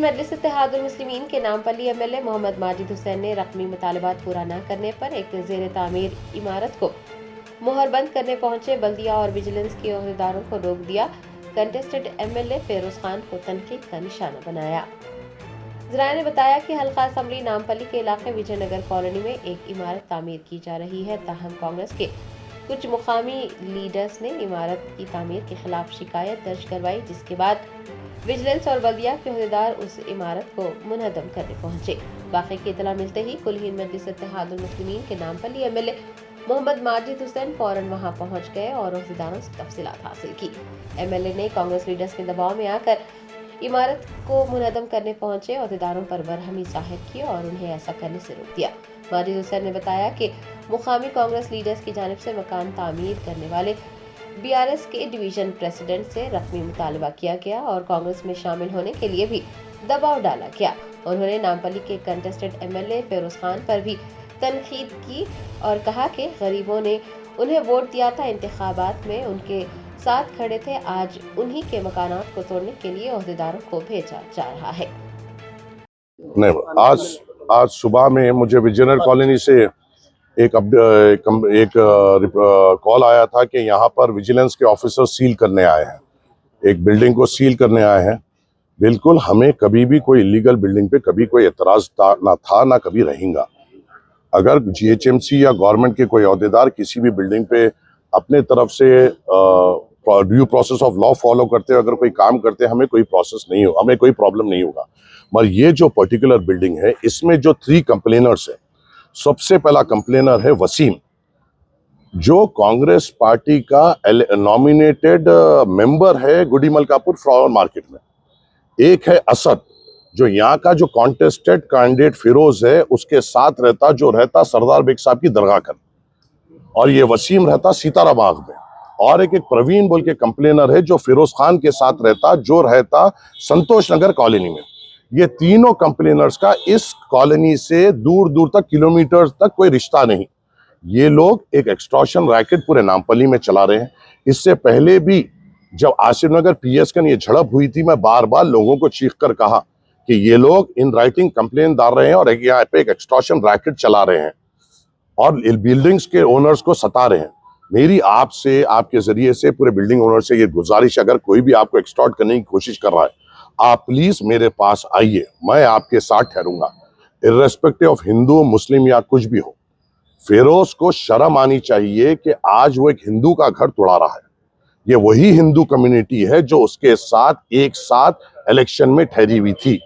مجلس اتحاد المسلمین کے نامپلی MLA محمد ماجد حسین نے رقمی مطالبات پورا نہ کرنے پر ایک زیر تعمیر عمارت کو مہر بند کرنے پہنچے بلدیہ اور وجیلنس کے عہدیداروں کو روک دیا۔ کنٹسٹڈ MLA فیروز خان کو تنقید کا نشانہ بنایا۔ ذرائع نے بتایا کہ حلقہ اسمبلی نامپلی کے علاقے وجے نگر کالونی میں ایک عمارت تعمیر کی جا رہی ہے، تاہم کانگریس کے کچھ مقامی لیڈرز نے عمارت کی تعمیر کے خلاف شکایت درج کروائی، جس کے بعد وجیلنس اور بلدیہ کے عہدیدار اس عمارت کو منہدم کرنے پہنچے۔ واقعے کی اطلاع ملتے ہی کل ہند مجلس اتحاد المسلمین کے نامپلی MLA محمد ماجد حسین فوراً وہاں پہنچ گئے اور عہدیداروں سے تفصیلات حاصل کی۔ MLA نے کانگریس لیڈرز کے دباؤ میں آ کر عمارت کو منہدم کرنے پہنچے عہدیداروں پر برہمی ظاہر کی اور انہیں ایسا کرنے سے روک دیا۔ ماجد حسین نے بتایا کہ مقامی کانگریس لیڈرز کی جانب سے مکان تعمیر کرنے والے BRS کے ڈویژن پریزیڈنٹ سے رقمی مطالبہ کیا گیا اور کانگریس میں شامل ہونے کے لیے بھی دباؤ ڈالا گیا۔ انہوں نے نامپلی کے کنٹسٹڈ MLA فیروز خان پر بھی تنقید کی اور کہا کہ غریبوں نے انہیں ووٹ دیا تھا، انتخابات میں ان کے ساتھ کھڑے تھے، آج انہی کے مکانات کو توڑنے کے لیے عہدیداروں کو بھیجا جا رہا ہے۔ آج صبح میں مجھے وجے نگر کالونی سے ایک کال آیا تھا کہ یہاں پر وجیلنس کے آفیسر سیل کرنے آئے ہیں، ایک بلڈنگ کو سیل کرنے آئے ہیں۔ بالکل ہمیں کبھی بھی کوئی الیگل بلڈنگ پہ کبھی کوئی اعتراض نہ تھا نہ کبھی رہیں گا۔ اگر GHMC یا گورنمنٹ کے کوئی عہدیدار کسی بھی بلڈنگ پہ اپنے طرف سے due process of law follow کرتے اگر کوئی کام کرتے ہمیں کوئی پروسیس نہیں ہوگا، ہمیں کوئی پرابلم نہیں ہوگا۔ مگر یہ جو پرٹیکولر بلڈنگ ہے اس میں جو 3 کمپلینرز ہیں، سب سے پہلا کمپلینر ہے وسیم، جو کانگریس پارٹی کا نامینیٹڈ ممبر ہے گڈی ملکاپور فلاور مارکیٹ میں۔ ایک ہے اسد، جو یہاں کا جو کانٹیسٹڈ کینڈیڈیٹ فیروز ہے اس کے ساتھ رہتا سردار بیگ صاحب کی درگاہ کر، اور یہ وسیم رہتا ستارہ باغ میں۔ اور ایک پروین بول کے کمپلینر ہے جو فیروز خان کے ساتھ رہتا سنتوش نگر کالونی میں۔ یہ تینوں کمپلینرز کا اس کالونی سے دور دور تک کلومیٹر تک کوئی رشتہ نہیں۔ یہ لوگ ایک ایکسٹورشن ریکٹ پورے نامپلی میں چلا رہے ہیں۔ اس سے پہلے بھی جب آصف نگر PS کا یہ جھڑپ ہوئی تھی، میں بار بار لوگوں کو چیخ کر کہا کہ یہ لوگ ان رائٹنگ کمپلین ڈال رہے ہیں اور یہاں پہ ایک ایکسٹورشن ریکٹ چلا رہے ہیں اور بلڈنگز کے اونرز کو ستا رہے ہیں۔ میری آپ سے، آپ کے ذریعے سے پورے بلڈنگ اونر سے یہ گزارش، اگر کوئی بھی آپ کو ایکسٹورٹ کرنے کی کوشش کر رہا ہے، آپ پلیز میرے پاس آئیے، میں آپ کے ساتھ ٹھہروں گا، ارریسپیکٹو آف ہندو مسلم یا کچھ بھی ہو۔ فیروز کو شرم آنی چاہیے کہ آج وہ ایک ہندو کا گھر توڑا رہا ہے۔ یہ وہی ہندو کمیونٹی ہے جو اس کے ساتھ ایک ساتھ الیکشن میں ٹھہری ہوئی تھی،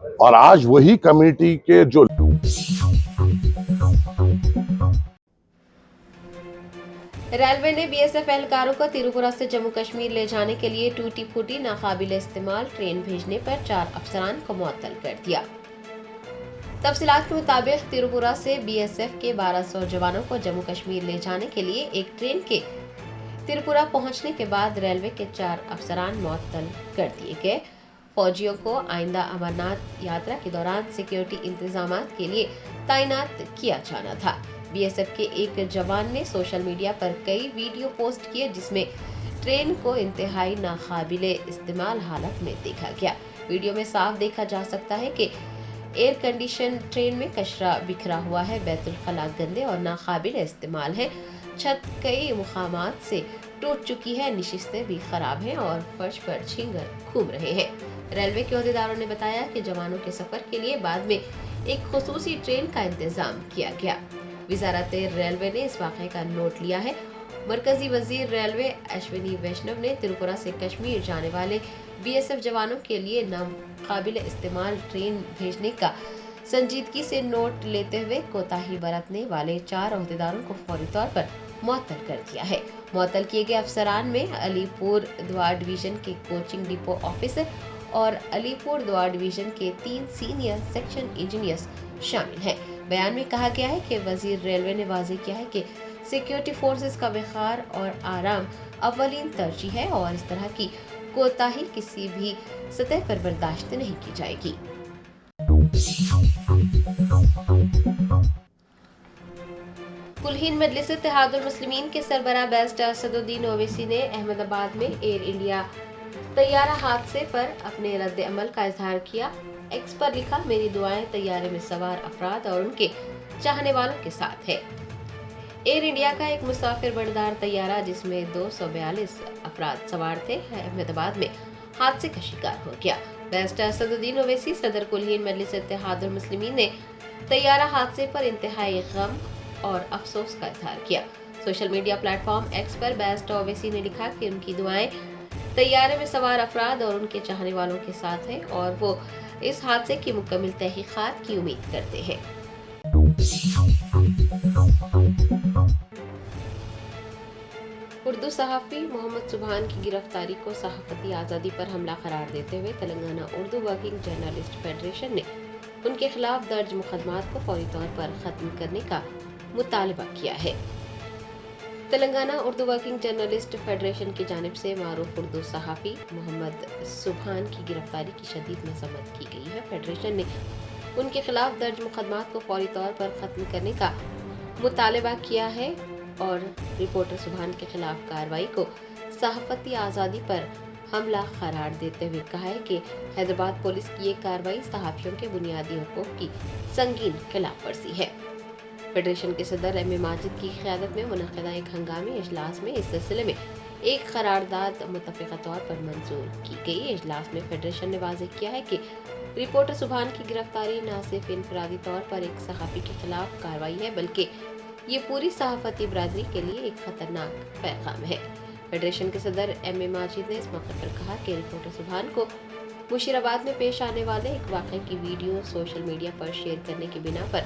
اور آج وہی کمیونٹی کے جو ریلوے نے BSF اہلکاروں کو تریپورہ سے جموں کشمیر لے جانے کے لیے ٹوٹی پھوٹی ناقابل استعمال ٹرین بھیجنے پر 4 افسران کو معطل کر دیا۔ تفصیلات کے مطابق تریپورہ سے BSF کے 1200 جوانوں کو جموں کشمیر لے جانے کے لیے ایک ٹرین کے تریپورہ پہنچنے کے بعد ریلوے کے 4 افسران معطل کر دیے گئے۔ فوجیوں کو آئندہ امرناتھ یاترا کے دوران سیکیورٹی انتظامات کے لیے تعینات کیا جانا تھا۔ BSF کے ایک جوان نے سوشل میڈیا پر کئی ویڈیو پوسٹ کیے جس میں ٹرین کو انتہائی ناقابل استعمال حالت میں دیکھا گیا۔ ویڈیو میں صاف دیکھا جا سکتا ہے کہ ایئر کنڈیشن ٹرین میں کچرا بکھرا ہوا ہے، بیت الخلاء گندے اور ناقابل استعمال ہے، چھت کئی مقامات سے ٹوٹ چکی ہے، نشستیں بھی خراب ہیں اور فرش پر جھینگر گھوم رہے ہیں۔ ریلوے کے عہدیداروں نے بتایا کہ جوانوں کے سفر کے لیے بعد میں ایک خصوصی ٹرین کا انتظام کیا گیا۔ وزارت ریلوے نے اس واقعے کا نوٹ لیا ہے۔ مرکزی وزیر ریلوے اشونی ویشنو نے تریپورہ سے کشمیر جانے والے BSF جوانوں کے لیے ناقابل استعمال ٹرین بھیجنے کا سنجیدگی سے نوٹ لیتے ہوئے کوتاہی برتنے والے 4 عہدیداروں کو فوری طور پر معطل کر دیا ہے۔ معطل کیے گئے افسران میں علی پور دوار ڈویژن کے کوچنگ ڈپو آفیسر اور علی پور دوار ڈویژن کے 3 سینئر سیکشن انجینئرز شامل ہیں۔ بیان میں کہا گیا ہے کہ وزیر ریلوے نے واضح کیا ہے کہ سیکیورٹی فورسز کا وقار اور آرام اولین ترجیح ہے اور اس طرح کی کوتاہی کسی بھی سطح پر برداشت نہیں کی جائے گی۔ کل ہند مجلس اتحاد المسلمین کے سربراہ بیرسٹر اسد الدین اویسی نے احمد آباد میں ایئر انڈیا तैयारा हादसे पर अपने रद्द अमल का इजहार किया। एक्स पर लिखा, मेरी दुआएं तैयारे में सवार अफराद और उनके चाहने वालों के साथ है। एयर इंडिया का एक मुसाफिर बरदार तैयारा जिसमें 242 अफराद सवार थे, अहमदाबाद में हादसे का शिकार हो गया। बैरिस्टर असदुद्दीन ओवैसी सदर कुलहीन मजलिस इत्तेहादुल मुस्लिमीन ने तैयारा हादसे पर इंतहाई गम और अफसोस का इजहार किया। सोशल मीडिया प्लेटफॉर्म एक्स पर बैरिस्टर ओवैसी ने लिखा कि उनकी दुआएं तैयारे में सवार अफराद और उनके चाहने वालों के साथ है और वो इस हादसे की मुकम्मल तहकीकात की उम्मीद करते हैं। उर्दू सहाफ़ी मोहम्मद सुबहान की गिरफ्तारी को सहाफ़ती आज़ादी पर हमला करार देते हुए Telangana Urdu working journalist federation ने उनके खिलाफ दर्ज मुकदमात को फौरी तौर पर खत्म करने का मुतालबा किया है। Telangana Urdu working journalist federation की जानिब से मारूफ उर्दू सहाफ़ी मोहम्मद सुबहान की गिरफ्तारी की शदीद मज़म्मत की गई है। फेडरेशन ने उनके खिलाफ दर्ज मुकदमात को फौरी तौर पर ख़त्म करने का मुतालबा किया है और रिपोर्टर सुबहान के खिलाफ कार्रवाई को सहाफ़ती आज़ादी पर हमला करार देते हुए कहा है कि हैदराबाद पुलिस की ये कार्रवाई सहाफ़ियों के बुनियादी हुकूक़ की संगीन खिलाफ वर्जी है। फेडरेशन के सदर एम ए माजिद की क़यादत में मुनक़िदा एक हंगामी इजलास में इस सिलसिले में एक करारदाद मुत्तफ़िक़ा तौर पर मंजूर की गई। इजलास में फेडरेशन ने वाज़ेह किया है कि रिपोर्टर सुबहान की गिरफ्तारी न सिर्फ इनफरादी तौर पर एक सहाफ़ी के खिलाफ कार्रवाई है बल्कि ये पूरी सहाफ़ती बरादरी के लिए एक ख़तरनाक पैगाम है। फेडरेशन के सदर एम ए माजिद ने इस मौके पर कहा कि रिपोर्टर सुबहान को मुशीराबाद में पेश आने वाले एक वाक़े की वीडियो सोशल मीडिया पर शेयर करने की बिना पर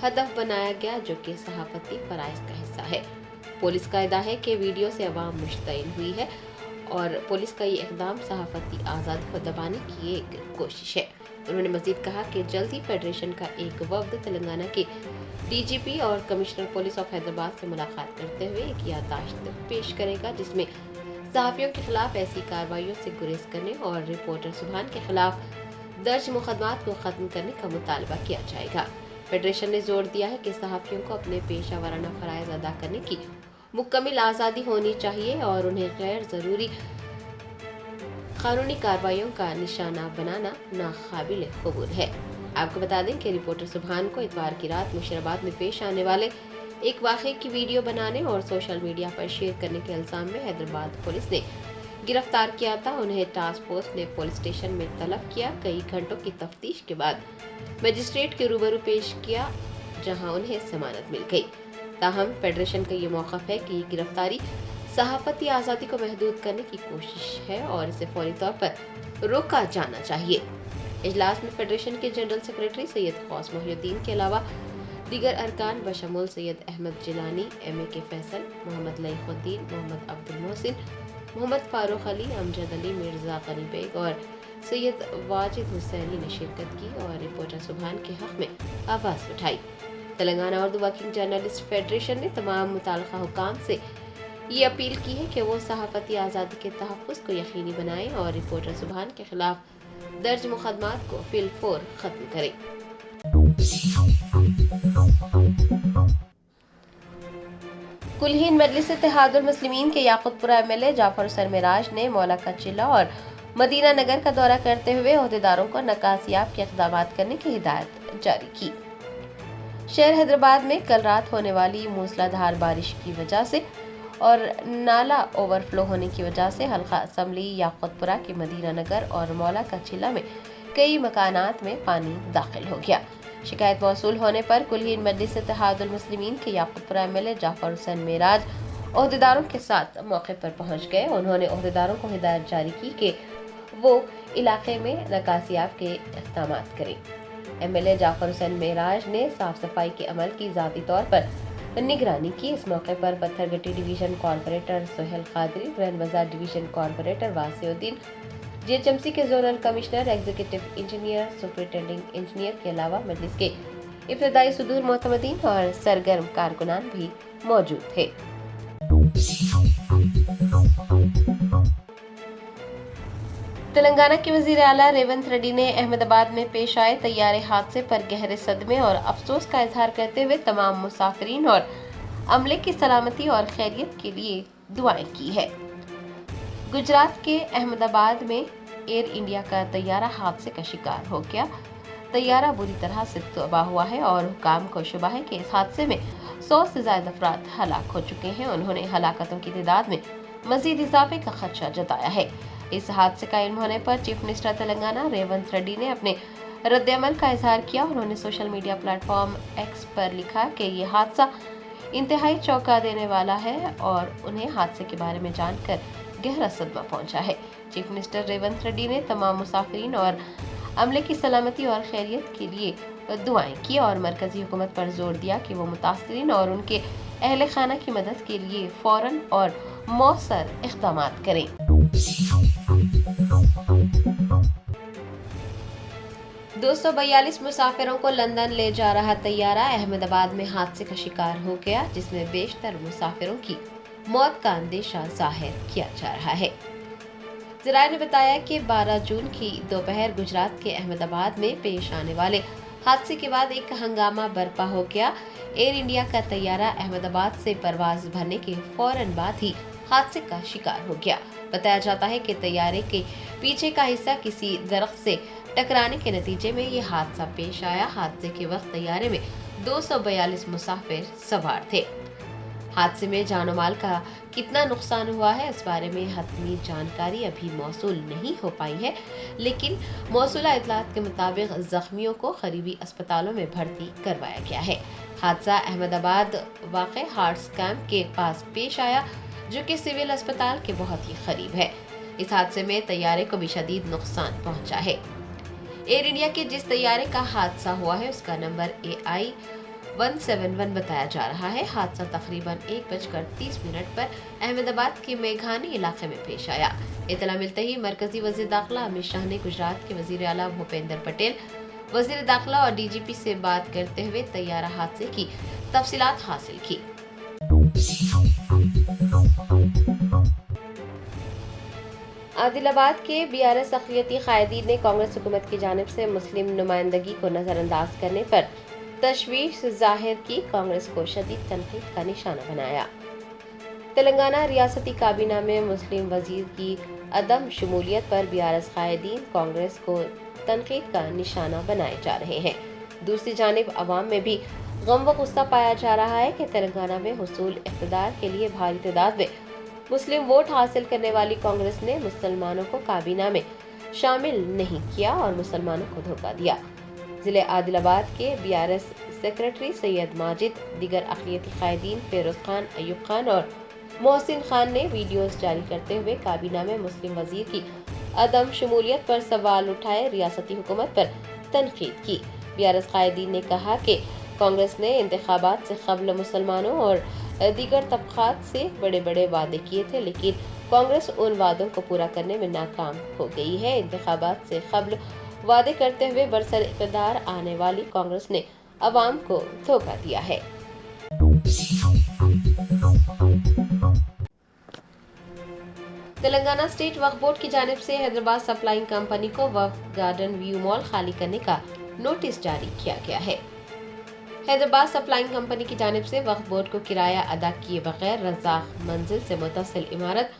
हदफ बनाया गया, जो कि सहाफ़ती फ़राइज़ का हिस्सा है। पुलिस का दावा है कि वीडियो से अवाम मुश्तइल हुई है और पुलिस का ये इक़दाम सहाफ़ती आज़ादी को दबाने की एक कोशिश है। उन्होंने मज़ीद कहा कि जल्द ही फेडरेशन का एक वफ़द तेलंगाना के DGP और कमिश्नर पुलिस ऑफ हैदराबाद से मुलाकात करते हुए एक याददाश्त पेश करेगा जिसमें सहाफ़ियों के खिलाफ ऐसी कार्रवाइयों से गुरेज करने और रिपोर्टर सुबहान के खिलाफ दर्ज मुकदमात को ख़त्म करने का मुतालबा किया जाएगा। फेडरेशन ने जोर दिया है कि सहाफ़ियों को अपने पेशा वाराना फ़राइज़ अदा करने की मुकम्मल आज़ादी होनी चाहिए और उन्हें गैर ज़रूरी कानूनी कार्रवाइयों का निशाना बनाना नाक़ाबिल क़बूल है। आपको बता दें कि रिपोर्टर सुबहान को इतवार की रात मुशीराबाद में पेश आने वाले एक वाक़े की वीडियो बनाने और सोशल मीडिया पर शेयर करने के इल्ज़ाम में हैदराबाद पुलिस ने गिरफ्तार किया था। उन्हें टास्क फोर्स ने पुलिस स्टेशन में तलब किया। कई घंटों की तफ्तीश के बाद मजिस्ट्रेट के रूबरू पेश किया जहां उन्हें जमानत मिल गई। ताहम फेडरेशन का ये मौक़िफ़ है कि गिरफ्तारी सहाफ़ती आज़ादी को महदूद करने की कोशिश है और इसे फौरी तौर पर रोका जाना चाहिए। इजलास में फेडरेशन के जनरल सेक्रेटरी सैयद ख़ौस मोहिउद्दीन के अलावा दीगर अरकान बशमूल सैयद अहमद जिलानी, MAK फैसल, मोहम्मद लईख़ुद्दीन, मोहम्मद अब्दुल मोहसिन, मोहम्मद फ़ारूक अली, अमजद अली, मिर्ज़ा गनी बेग और सैयद वाजिद हुसैनी ने शिरकत की और रिपोर्टर सुबहान के हक़ में आवाज़ उठाई। Telangana Urdu working journalist federation ने तमाम मुताल्लिक़ा हुकाम से ये अपील की है कि वो सहाफ़ती आज़ादी के तहफ़्फ़ुज़ को यकीनी बनाएं और रिपोर्टर सुबहान के खिलाफ दर्ज मुकदमात को फिलफौर ख़त्म करें। कुलहीन मजलिस इत्तेहादुल मुस्लिमीन के याक़ूतपुरा MLA जाफ़र हुसैन मेराज ने मौला का चिल्ला और मदीना नगर का दौरा करते हुए ओहदेदारों को नकासियाब के इक़दामात करने की हिदायत जारी की। शहर हैदराबाद में कल रात होने वाली मूसलाधार बारिश की वजह से और नाला ओवरफ्लो होने की वजह से हल्का असम्बली, याक़ूतपुरा के मदीना नगर और मौला का चिल्ला में कई मकानात में पानी दाखिल हो गया। शिकायत मौसूल होने पर कुलहीन मजलिस इत्तेहादुल मुस्लिमीन के याक़ूतपुरा MLA जाफ़र हुसैन मेराज ओहदेदारों के साथ मौके पर पहुंच गए। उन्होंने ओहदेदारों को हिदायत जारी की कि वो इलाके में नकासियाब के इक़दामात करें। MLA जाफ़र हुसैन मेराज ने साफ सफाई के अमल की ज़ाती तौर पर निगरानी की। इस मौके पर पत्थरगट्टी डिवीज़न कॉर्पोरेटर सोहेल क़ादरी, रैन बाज़ार डिवीज़न कॉर्पोरेटर वासिउद्दीन, GHMC के zonal commissioner, executive engineer, superintending engineer के अलावा मजलिस के इब्तिदाई सुदूर मोतमदीन और सरगर्म कारकुनान भी मौजूद थे। तेलंगाना के वज़ीर आला रेवंत रेड्डी ने अहमदाबाद में पेश आए तैयारे हादसे पर गहरे सदमे और अफसोस का इजहार करते हुए तमाम मुसाफिरीन और अमले की सलामती और खैरियत के लिए दुआएं की है। गुजरात के अहमदाबाद में एयर इंडिया का तैयारा हादसे का शिकार हो गया। तैयारा बुरी तरह से तबाह हुआ है और हुकाम को शुबा है कि इस हादसे में 100 से ज्यादा अफराद हलाक हो चुके हैं। उन्होंने हलाकतों की तादाद में मजीद इजाफे का खदशा जताया है। इस हादसे का इल्म होने पर चीफ मिनिस्टर तेलंगाना रेवंत रेड्डी ने अपने रद्द-ए-अमल का इजहार किया। उन्होंने सोशल मीडिया प्लेटफॉर्म एक्स पर लिखा कि ये हादसा इंतहाई चौंका देने वाला है और उन्हें हादसे के बारे में जानकर गहरा सदमा पहुंचा है। चीफ मिनिस्टर रेवंत रेड्डी ने तमाम मुसाफिरीन और अमले की सलामती और खैरियत के लिए दुआएं की और मरकजी हुकूमत पर जोर दिया कि वो मुतासरीन और उनके अहले खाना की मदद के लिए फौरन और मौसर इक़दामात करें। दो 242 मुसाफिरों को लंदन ले जा रहा तैयारा अहमदाबाद में हादसे का शिकार हो गया, जिसमें बेशतर मुसाफिरों की मौत का अंदेशा जाहिर किया जा रहा है। ज़राए ने बताया कि 12 जून की दोपहर गुजरात के अहमदाबाद में पेश आने वाले हादसे के बाद एक हंगामा बर्पा हो गया। एयर इंडिया का तैयारा अहमदाबाद से परवाज भरने के फौरन बाद ही हादसे का शिकार हो गया। बताया जाता है कि तैयारे के पीछे का हिस्सा किसी दरख्त से टकराने के नतीजे में ये हादसा पेश आया। हादसे के वक्त तैयारे में 242 मुसाफिर सवार थे। हादसे में जानो माल का कितना नुकसान हुआ है, इस बारे में हतमी जानकारी अभी मौसूल नहीं हो पाई है, लेकिन मौसूला इतलात के मुताबिक जख्मियों को करीबी अस्पतालों में भर्ती करवाया गया है। हादसा अहमदाबाद वाक़े हार्ट्स कैंप के पास पेश आया, जो कि सिविल अस्पताल के बहुत ही करीब है। इस हादसे में तैयारे को भी शदीद नुकसान पहुंचा है। एयर इंडिया के जिस तैयारे का हादसा हुआ है उसका नंबर AI 171 बताया जा रहा है। हादसा तकरीबन 1:30 पर अहमदाबाद के मेघानी इलाके में पेश आया। इतला मिलते ही मरकजी वज़ीर दाखिला अमित शाह ने गुजरात के वज़ीर आला भूपेंद्र पटेल, वज़ीर दाखिला और DGP से बात करते हुए तैयारा हादसे की तफसीलात हासिल की। आदिलाबाद के BRS अक़लियती क़ायदीन ने कांग्रेस हुकूमत की जानिब से मुस्लिम नुमाइंदगी को नज़रअंदाज करने पर तशवीश ज़ाहिर की। कांग्रेस को शदीद तनकीद का निशाना बनाया। तेलंगाना रियासती काबीना में मुस्लिम वजीर की अदम शमूलियत पर BRS क़ायदीन कांग्रेस को तनकीद का निशाना बनाए जा रहे हैं। दूसरी जानिब अवाम में भी गम व गुस्सा पाया जा रहा है कि तेलंगाना में हुसूल इक़्तिदार के लिए भारी तादाद में मुस्लिम वोट हासिल करने वाली कांग्रेस ने मुसलमानों को काबीना में शामिल नहीं किया और मुसलमानों को धोखा दिया। जिले आदिलाबाद के BRS सेक्रेटरी सैयद माजिद, दीगर अक़लियती क़ायदीन फेरोज खान, अयूब खान और मोहसिन खान ने वीडियोस जारी करते हुए काबीना में मुस्लिम वजीर की अदम शमूलियत पर सवाल उठाए, रियासती हुकूमत पर तनकीद की। BRS क़ायदीन ने कहा कि कांग्रेस ने इंतखाबात से क़ब्ल मुसलमानों और दीगर तबक़ात से बड़े बड़े वादे किए थे, लेकिन कांग्रेस उन वादों को पूरा करने में नाकाम हो गई है। इंतखाबात से क़ब्ल वादे करते हुए बरसर इक़्तिदार आने वाली कांग्रेस ने अवाम को धोखा दिया है। तेलंगाना स्टेट वक्फ बोर्ड की जानिब से हैदराबाद सप्लाइंग कंपनी को वक्फ गार्डन व्यू मॉल खाली करने का नोटिस जारी किया गया है। हैदराबाद सप्लाइंग कंपनी की जानिब से वक्फ बोर्ड को किराया अदा किए बगैर रज़ाक मंजिल से मुतसिल इमारत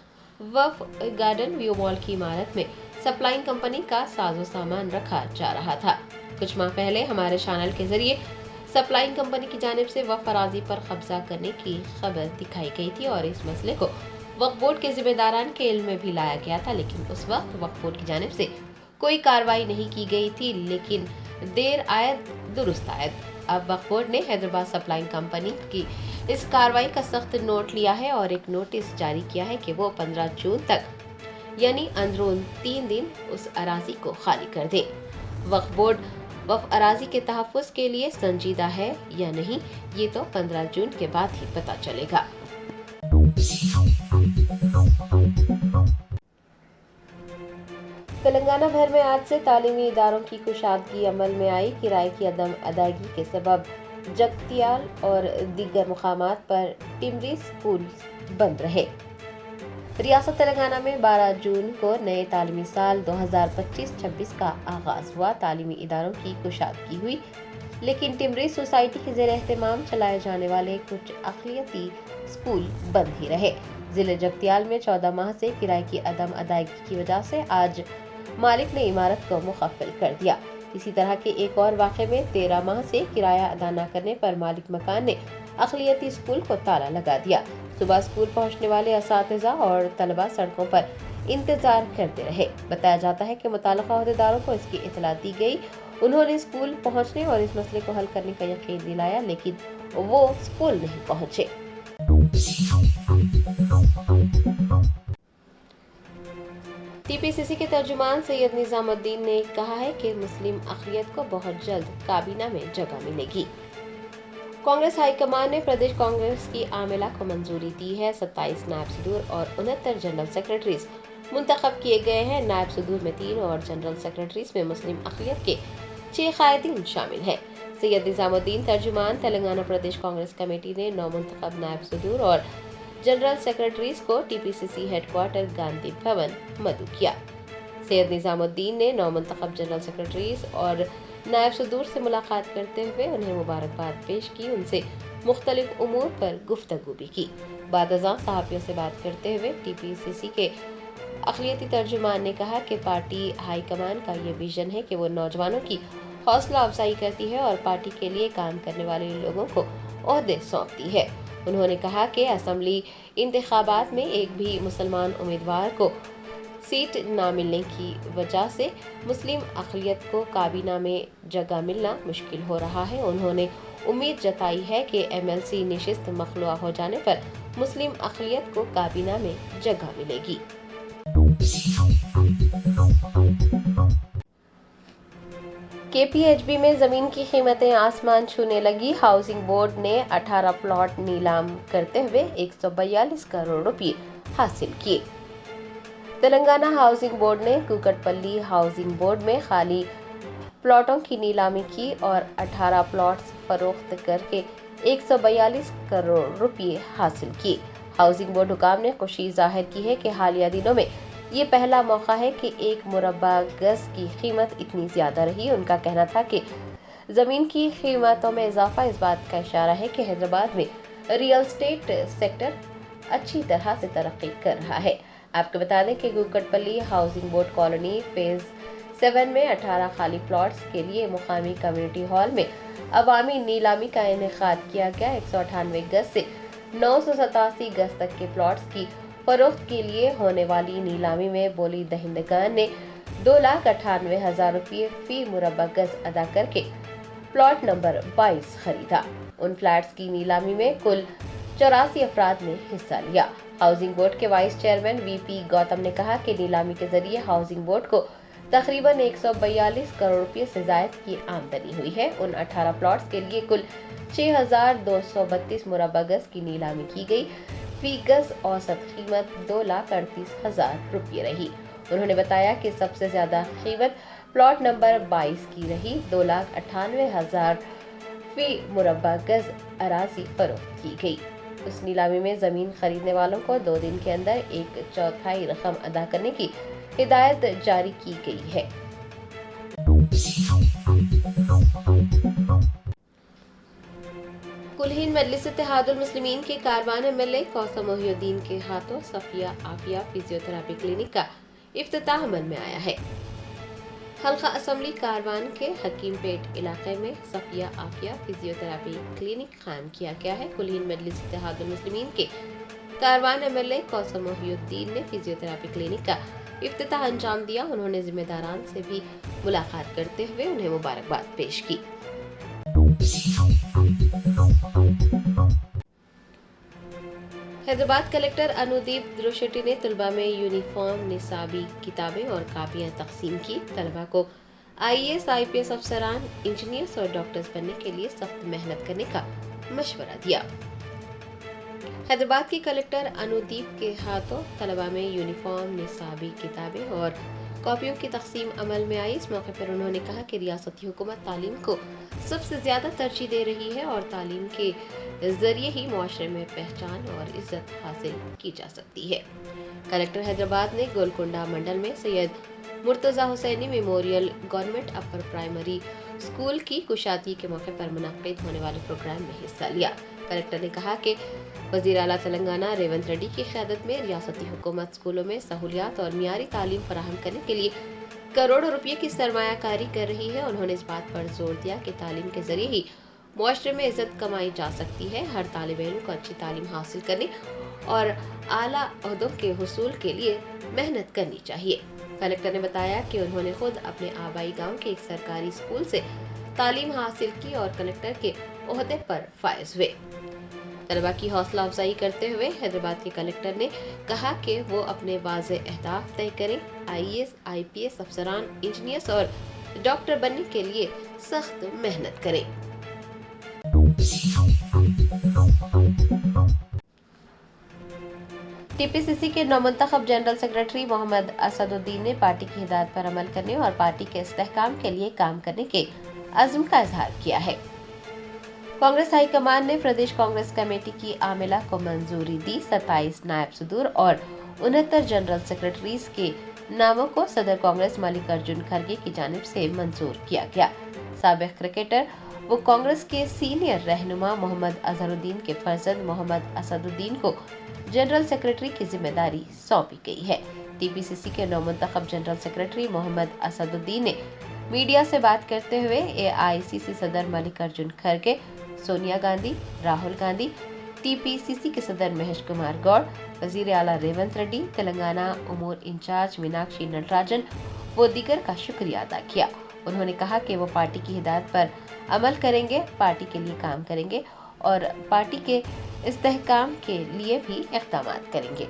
वक्फ गार्डन व्यू मॉल की इमारत में सप्लाइंग कंपनी का साजो सामान रखा जा रहा था। कुछ माह पहले हमारे चैनल के जरिए सप्लाइंग कंपनी की जानिब से वक्फ अराजी पर कब्जा करने की खबर दिखाई गई थी और इस मसले को वक्फ बोर्ड के जिम्मेदारान के इल्म में भी लाया गया था, लेकिन उस वक्त वक्फ बोर्ड की जानिब से कोई कार्रवाई नहीं की गई थी, लेकिन देर आयद दुरुस्त आयद। अब वक्फ बोर्ड ने हैदराबाद सप्लाइंग कंपनी की इस कार्रवाई का सख्त नोट लिया है और एक नोटिस जारी किया है कि वो 15 जून तक यानी अंदरून 3 दिन उस अराजी को खाली कर दे। वक्फ बोर्ड वक्फ अराजी के तहफ़्फ़ुज़ के लिए संजीदा है या नहीं, ये तो 15 जून के बाद ही पता चलेगा। तेलंगाना भर में आज से तालीमी इदारों की कुशादगी अमल में आई। किराए की अदम अदायगी के सबब जगतियाल और दीगर मुकामात पर टिमरी स्कूल बंद रहे। रियासत तेलंगाना में 12 जून को नए तालीमी साल 2025-26 का आगाज हुआ। तालीमी इदारों की कुशादगी हुई। लेकिन टिमरी सोसाइटी के ज़ेर एहतमाम चलाए जाने वाले कुछ अक़लियती स्कूल बंद ही रहे। ज़िले जगतियाल में 14 माह से किराए की अदम अदायगी की वजह से आज मालिक ने इमारत को मुखफ़्फ़िल कर दिया। इसी तरह के एक और वाक़े में 13 माह से किराया अदा न करने पर मालिक मकान ने अक़लियती स्कूल को ताला लगा दिया। सुबह स्कूल पहुंचने वाले असातिज़ा और तलबा सड़कों पर इंतजार करते रहे। बताया जाता है कि मुताल्लिक़ा अहदेदारों को इसकी इत्तला दी गई। उन्होंने स्कूल पहुंचने और इस मसले को हल करने का यकीन दिलाया, लेकिन वो स्कूल नहीं पहुंचे। टीपीसीसी के तर्जुमान सैयद निजामुद्दीन ने कहा है कि मुस्लिम अक़लियत को बहुत जल्द काबीना में जगह मिलेगी। कांग्रेस हाईकमान ने प्रदेश कांग्रेस की आमिला को मंजूरी दी है। 27 नायब सदूर और 69 जनरल सेक्रेटरीज मुंतखब किए गए हैं। नायब सदूर में 3 और जनरल सेक्रेटरीज में मुस्लिम अक़लियत के 6 कायदीन शामिल हैं। सैयद निजामुद्दीन तर्जुमान तेलंगाना प्रदेश कांग्रेस कमेटी ने 9 मुंतखब नायब सदूर और जनरल सेक्रेटरीज को टीपीसीसी हेडक्वार्टर गांधी भवन मदऊ किया। सैयद निजामुद्दीन ने 9 मुंतखब जनरल सेक्रेटरीज और नायब सदूर से मुलाकात करते हुए उन्हें मुबारकबाद पेश की, उनसे मुख्तलिफ उमूर पर गुफ्तगू भी की। बाद-अज़ां सहाफ़ियों से बात करते हुए टीपीसीसी के अक़लियती तर्जुमान ने कहा कि पार्टी हाईकमान का ये विजन है कि वो नौजवानों की हौसला अफजाई करती है और पार्टी के लिए काम करने वाले लोगों को ओहदे सौंपती है। उन्होंने कहा कि असेंबली इंतखाबात में एक भी मुसलमान उम्मीदवार को सीट ना मिलने की वजह से मुस्लिम अक़लियत को काबीना में जगह मिलना मुश्किल हो रहा है। उन्होंने उम्मीद जताई है कि MLC निशिस्त मखलूआ हो जाने पर मुस्लिम अक़लियत को काबीना में जगह मिलेगी। KPHB में ज़मीन की कीमतें आसमान छूने लगी। हाउसिंग बोर्ड ने 18 प्लॉट नीलाम करते हुए 142 करोड़ रुपये हासिल किए। तेलंगाना हाउसिंग बोर्ड ने कुकटपल्ली हाउसिंग बोर्ड में खाली प्लॉटों की नीलामी की और 18 प्लॉट्स फरोख्त करके 142 करोड़ रुपये हासिल किए। हाउसिंग बोर्ड हुकाम ने खुशी जाहिर की है कि हालिया दिनों में ये पहला मौका है कि एक मुरब्बा गज की कीमत इतनी ज़्यादा रही। उनका कहना था कि ज़मीन की कीमतों में इजाफा इस बात का इशारा है कि हैदराबाद में रियल एस्टेट सेक्टर अच्छी तरह से तरक्की कर रहा है। आपको बता दें कि Kukatpally housing board colony phase 7 में 18 खाली प्लॉट्स के लिए मुकामी कम्युनिटी हॉल में अवामी नीलामी का इनेकाद किया गया। 198 गज से 987 गज तक के प्लॉट्स की फरोख्त के लिए होने वाली नीलामी में बोली दहिंदगान ने 2,98,000 रुपये फी मुरब्बा गज अदा करके प्लॉट नंबर 22 खरीदा। उन फ्लैट्स की नीलामी में कुल 84 अफराद ने हिस्सा लिया। हाउसिंग बोर्ड के वाइस चेयरमैन VP गौतम ने कहा कि नीलामी के जरिए हाउसिंग बोर्ड को तकरीबन 142 करोड़ रुपये से जायद की आमदनी हुई है। उन 18 प्लॉट्स के लिए कुल 6,232 मुरब्बा गज की नीलामी की गई। फी गज औसत कीमत 2,38,000 रुपये रही। उन्होंने बताया कि सबसे ज्यादा कीमत प्लॉट नंबर 22 की रही। 2,98,000 फी मुरब्बा गज अराजी फरोख्त की गई। उस नीलामी में जमीन खरीदने वालों को 2 दिन के अंदर 1/4 रकम अदा करने की हिदायत जारी की गई है। कुलहीन मजलिस इत्तेहादुल मुस्लिमीन के कारवान MLA कौसम मोहिउद्दीन के हाथों सफिया आफिया फिजियोथेरेपी क्लिनिक का इफ्तिताह अमल में आया है। हल्का असेंबली कारवान के हकीम पेट इलाके में सफिया आफिया फिजियोथेरेपी क्लिनिक कायम किया गया है। कुलहीन मजलिस इत्तेहादुल मुस्लिमीन के कारवान MLA कौसम मोहिउद्दीन ने फिजियोथेरेपी क्लिनिक का इफ्तिताह अंजाम दिया। उन्होंने जिम्मेदारान से भी मुलाकात करते हुए उन्हें मुबारकबाद पेश की। हैदराबाद कलेक्टर अनुदीप द्रोशेट्टी ने तलबा में यूनिफॉर्म, निसाबी किताबें और कापियां तकसीम की। तलबा को IAS, IPS अफसरान, इंजीनियर्स और डॉक्टर्स बनने के लिए सख्त मेहनत करने का मशवरा दिया। हैदराबाद की कलेक्टर अनुदीप के हाथों तलबा में यूनिफॉर्म, निसाबी किताबें और कॉपियों की तकसीम अमल में आई। इस मौके पर उन्होंने कहा कि रियासती हुकूमत तालीम को सबसे ज्यादा तरजीह दे रही है और तालीम के जरिए ही मुआशरे में पहचान और इज्जत हासिल की जा सकती है। कलेक्टर हैदराबाद ने गोलकुंडा मंडल में Syed Murtaza Hussaini memorial government upper primary school की कुशादगी के मौके पर मुनाकिद होने वाले प्रोग्राम में हिस्सा लिया। कलेक्टर ने कहा कि वज़ीर आला तेलंगाना रेवंत रेड्डी की क़यादत में रियासती हुकूमत स्कूलों में सहूलियात और मियारी तालीम फराहम करने के लिए करोड़ों रुपये की सरमायाकारी कर रही है। उन्होंने इस बात पर जोर दिया कि तालीम के जरिए ही मुआशरे में इज्जत कमाई जा सकती है। हर तालिब इल्म को अच्छी तालीम हासिल करने और आला ओहदों के हुसूल के लिए मेहनत करनी चाहिए। कलेक्टर ने बताया कि उन्होंने खुद अपने आबाई गांव के एक सरकारी स्कूल से तालीम हासिल की और कलेक्टर के ओहदे पर फायज हुए। तलबा की हौसला अफजाई करते हुए हैदराबाद के कलेक्टर ने कहा कि वो अपने वाज़े अहदाफ तय करें। IAS, IPS अफसरान, इंजीनियर्स और डॉक्टर बनने के लिए सख्त मेहनत करें। TPCC के नौमुंतखब जनरल सेक्रेटरी मोहम्मद असदुद्दीन ने पार्टी की हिदायत पर अमल करने और पार्टी के इस्तेहकाम के लिए काम करने के अज़्म का इजहार किया है। कांग्रेस हाईकमान ने प्रदेश कांग्रेस कमेटी की आमिला को मंजूरी दी। 27 नायब सदूर और 69 जनरल सेक्रेटरीज के नामों को सदर कांग्रेस मल्लिकार्जुन खड़गे की जानिब से मंजूर किया गया। साबिक क्रिकेटर वो कांग्रेस के सीनियर रहनुमा मोहम्मद अजहरुद्दीन के फर्जंद मोहम्मद असदुद्दीन को जनरल सेक्रेटरी की जिम्मेदारी सौंपी गई है। TPCC के नौमुंतखब जनरल सेक्रेटरी मोहम्मद असदुद्दीन ने मीडिया से बात करते हुए AICC सदर मल्लिकार्जुन खड़गे, सोनिया गांधी, राहुल गांधी, TPCC के सदर महेश कुमार गौड़, वजीर आला रेवंत रेड्डी, तेलंगाना उमूर इंचार्ज मीनाक्षी नटराजन व दीगर का शुक्रिया अदा किया। उन्होंने कहा कि वो पार्टी की हिदायत पर अमल करेंगे, पार्टी के लिए काम करेंगे और पार्टी के इस्तेहकाम के लिए भी इक़दाम करेंगे।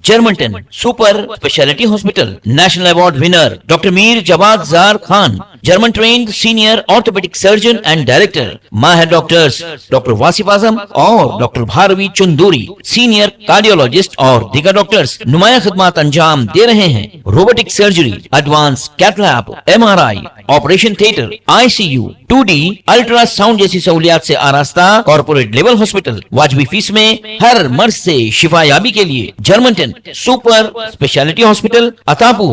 जर्मनटन super speciality hospital national award winner doctor Mir Jawad Jar Khan, German trained senior orthopaedic surgeon and director, माहिर डॉक्टर्स डॉक्टर वासिफ आजम और doctor Bharvi Chanduri, senior cardiologist और दीगर डॉक्टर्स नुमाया खिदमत अंजाम दे रहे हैं। Robotic surgery, advance cath lab, MRI, operation theatre, ICU, 2D ultrasound जैसी सहूलियात से आरास्ता कॉर्पोरेट लेवल हॉस्पिटल वाजबी फीस में हर मर्ज से शिफायाबी के लिए Germanton super speciality hospital, Attapur,